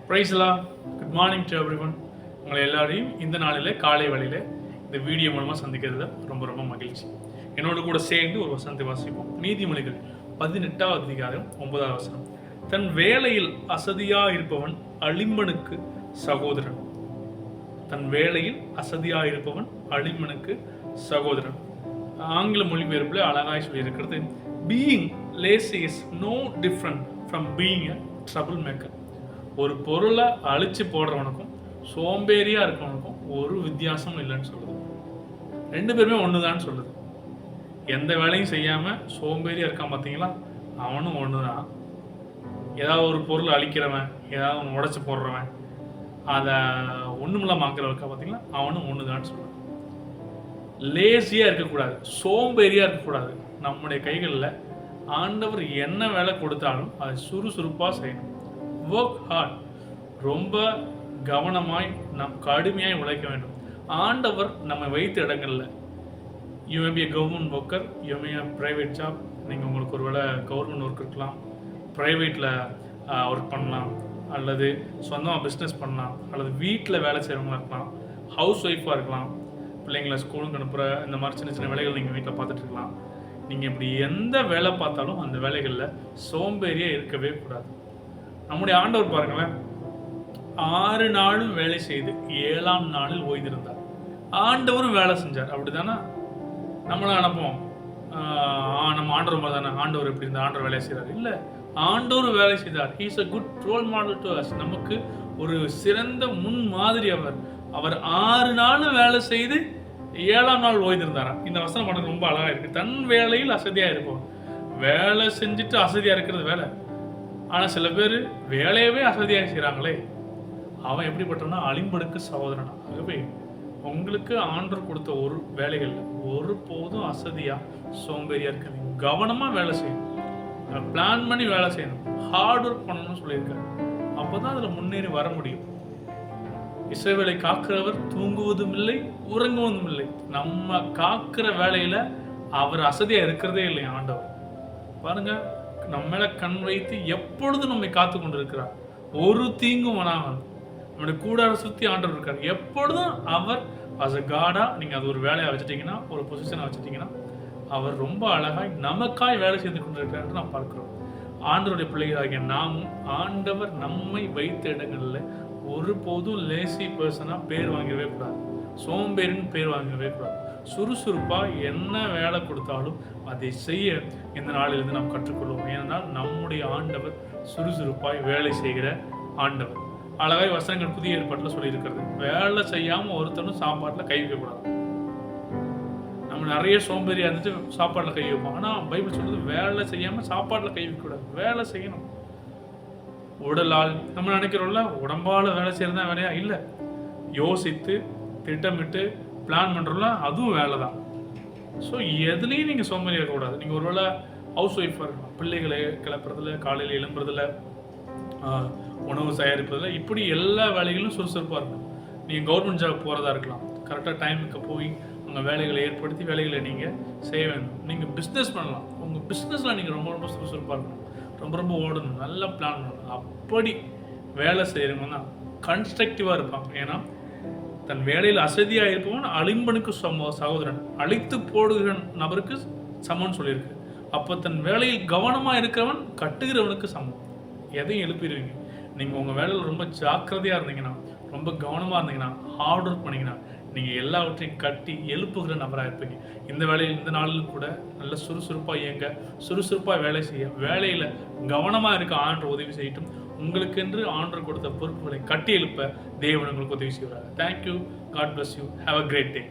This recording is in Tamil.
பிரைஸ்லாம் குட் மார்னிங் டு எவ்ரிவன். உங்களை எல்லாரையும் இந்த நாளில் காலை வேளையில் இந்த வீடியோ மூலமாக சந்திக்கிறதுல ரொம்ப ரொம்ப மகிழ்ச்சி. என்னோடு கூட சேர்ந்து ஒரு வசனத்தை வாசிப்போம். நீதிமொழிகள் 18வது அதிகாரம் 9வது வசனம். தன் வேலையில் அசதியாக இருப்பவன் அழிம்பனுக்கு சகோதரன். தன் வேலையில் அசதியாக இருப்பவன் அழிம்பனுக்கு சகோதரன். ஆங்கில மொழிபெயர்ப்பில் அழகாய் சொல்லியிருக்கிறது, being lazy is no different from being a trouble maker. ஒரு பொருளை அழிச்சு போடுறவனுக்கும் சோம்பேறியா இருக்கவனுக்கும் ஒரு வித்தியாசம் இல்லைன்னு சொல்லுது. ரெண்டு பேருமே ஒண்ணுதான் சொல்லுது. எந்த வேலையும் செய்யாம சோம்பேறியா இருக்கான் பார்த்தீங்களா, அவனும் ஒண்ணுதான். ஏதாவது ஒரு பொருள் அழிக்கிறவன், ஏதாவது ஒன்று உடைச்சு போடுறவன், அதை ஒண்ணுமில்லாம ஆக்குறவருக்கா பார்த்தீங்களா, அவனும் ஒண்ணுதான் சொல்லுது. லேசியா இருக்கக்கூடாது, சோம்பேறியா இருக்கக்கூடாது. நம்முடைய கைகளில் ஆண்டவர் என்ன வேலை கொடுத்தாலும் அதை சுறுசுறுப்பாக செய்யணும். ஒர்க் ஹார்ட், ரொம்ப கவனமாய் நாம் கடுமையாய் உழைக்க வேண்டும். ஆண்டவர் நம்ம வைத்த இடங்களில், you may be a government worker, you may be private job. நீங்கள் உங்களுக்கு ஒரு வேளை கவர்மெண்ட் ஒர்க் இருக்கலாம், ப்ரைவேட்டில் ஒர்க் பண்ணலாம், அல்லது சொந்தமாக பிஸ்னஸ் பண்ணலாம், அல்லது வீட்டில் வேலை செய்கிறவங்களா இருக்கலாம், ஹவுஸ் ஒய்ஃபாக இருக்கலாம், பிள்ளைங்களை ஸ்கூலுக்கு அனுப்புகிற இந்த மாதிரி சின்ன சின்ன வேலைகள் நீங்கள் வீட்டில் பார்த்துட்டு இருக்கலாம். நீங்கள் இப்படி எந்த வேலை பார்த்தாலும் அந்த வேலைகளில் சோம்பேறியாக இருக்கவே கூடாது. நம்முடைய ஆண்டவர் பாருங்களேன், 6 நாளும் வேலை செய்து 7ஆம் நாளில் ஓய்ந்திருந்தார். ஆண்டவரும் வேலை செஞ்சார். அப்படிதானே நம்மளாம் நினைப்போம், நம்ம ஆண்டவர் மாதிரி தானே, ஆண்டவர் எப்படி இருந்தார், ஆண்டவர் வேலை செய்கிறார். இல்லை, ஆண்டவரும் வேலை செய்தார். He is a good role model to us. நமக்கு ஒரு சிறந்த முன் மாதிரி அவர். அவர் 6 நாளும் வேலை செய்து 7ஆம் நாள் ஓய்ந்திருந்தாராம். இந்த வசனம் பண்ண ரொம்ப அழகா இருக்கு. தன் வேலையில் அசதியாக இருப்போம். வேலை செஞ்சுட்டு அசதியாக இருக்கிறது வேலை. ஆனால் சில பேர் வேலையவே அசதியாக செய்கிறாங்களே, அவன் எப்படிப்பட்டவனா, அழிம்பனுக்கு சகோதரனா. ஆகவே உங்களுக்கு ஆண்டவர் கொடுத்த ஒரு வேலைகளில் ஒரு போதும் அசதியாக சோம்பேறியாக இருக்காது. கவனமாக வேலை செய்யணும், பிளான் பண்ணி வேலை செய்யணும், ஹார்ட் ஒர்க் பண்ணணும்னு சொல்லியிருக்காரு. அப்போ தான் அதில் முன்னேறி வர முடியும். இஸ்ரவேலை காக்கிறவர் தூங்குவதும் இல்லை உறங்குவதும் இல்லை. நம்ம காக்கிற வேலையில அவர் அசதியா இருக்கிறதே இல்லை. ஆண்டவர் பாருங்க, நம்ம மேல கண் வைத்து எப்பொழுதும் நம்மை காத்து கொண்டு இருக்கிறார். ஒரு தீங்கும் வராமல் நம்முடைய கூடார சுத்தி ஆண்டவர் இருக்கார். எப்பொழுதும் அவர் அஸ் அ காடா நீங்க அது ஒரு வேலையா வச்சுட்டீங்கன்னா, ஒரு பொசிஷனை வச்சுட்டீங்கன்னா, அவர் ரொம்ப அழகாய் நமக்காய் வேலை செய்து கொண்டு இருக்கிறார் நாம் பார்க்கிறோம். ஆண்டவருடைய பிள்ளைகளாகிய நாமும் ஆண்டவர் நம்மை வைத்த இடங்கள்ல ஒருபோதும் லேசி பர்சனாக பேர் வாங்கிடவே கூடாது, சோம்பேறின்னு பேர் வாங்கிடவே கூடாது. சுறுசுறுப்பாக என்ன வேலை கொடுத்தாலும் அதை செய்ய இந்த நாளிலிருந்து நாம் கற்றுக்கொள்வோம். ஏனென்றால் நம்முடைய ஆண்டவர் சுறுசுறுப்பாய் வேலை செய்கிற ஆண்டவர். அழகாய் வசனங்கள் புதிய ஏற்பாட்டில் சொல்லியிருக்கிறது, வேலை செய்யாமல் ஒருத்தனும் சாப்பாட்டில் கை வைக்கக்கூடாது. நம்ம நிறைய சோம்பேறியாக இருந்துட்டு சாப்பாட்டில் கை வைப்போம். ஆனால் பைபிள் சொல்றது வேலை செய்யாமல் சாப்பாட்டில் கை வைக்கக்கூடாது, வேலை செய்யணும். உடலால் நம்ம நினைக்கிறோம்ல, உடம்பால் வேலை செய்யறது தான் வேலையா? இல்லை, யோசித்து திட்டமிட்டு பிளான் பண்ணுறோம்ல, அதுவும் வேலை தான். ஸோ எதுலேயும் நீங்கள் சோம்பேறியாக இருக்கக்கூடாது. நீங்கள் ஒரு வேளை ஹவுஸ் ஒய்ஃபாக இருக்கலாம், பிள்ளைகளை கிளப்புறதுல, காலையில் எழும்புறதுல, உணவு தயாரிப்பதில், இப்படி எல்லா வேலைகளும் சுறுசுறுப்பாக இருக்கணும். நீங்கள் கவர்மெண்ட் ஜாப் போகிறதா இருக்கலாம், கரெக்டாக டைமுக்கு போய் உங்கள் வேலைகளை ஏற்படுத்தி வேலைகளை நீங்கள் செய்ய வேண்டும். நீங்கள் பிஸ்னஸ் பண்ணலாம், உங்கள் பிஸ்னஸில் நீங்கள் ரொம்ப ரொம்ப சுறுசுறுப்பாக இருக்கணும், ரொம்ப ரொம்ப ஓடணும், நல்ல பிளான் பண்ணணும். அப்படி வேலை செய்கிறவங்க தான் கன்ஸ்ட்ரக்டிவாக இருப்பாங்க. ஏன்னா தன் வேலையில் அசதியாக இருப்பவன் அழிம்பனுக்கு சகோதரன், அழித்து போடுகிற நபருக்கு சமம்னு சொல்லியிருக்கு. அப்போ தன் வேலையில் கவனமாக இருக்கிறவன் கட்டுகிறவனுக்கு சமம். எதையும் எழுப்பிடுவீங்க. நீங்கள் உங்கள் வேலையில் ரொம்ப ஜாக்கிரதையாக இருந்தீங்கன்னா, ரொம்ப கவனமாக இருந்தீங்கன்னா, ஹார்ட் ஒர்க் பண்ணிங்கன்னா, நீங்கள் எல்லாவற்றையும் கட்டி எழுப்புகிற நபராக இருப்பீங்க. இந்த வேலையில் இந்த நாளில் கூட நல்ல சுறுசுறுப்பாக இயங்க, சுறுசுறுப்பாக வேலை செய்ய, வேலையில் கவனமாக இருக்க ஆண்டவர் உதவி செய்யட்டும். உங்களுக்கென்று ஆண்டவர் கொடுத்த பொறுப்புகளை கட்டி எழுப்ப தேவன் உங்களுக்கு உதவி செய்வார். Thank you. God bless you. Have a great day.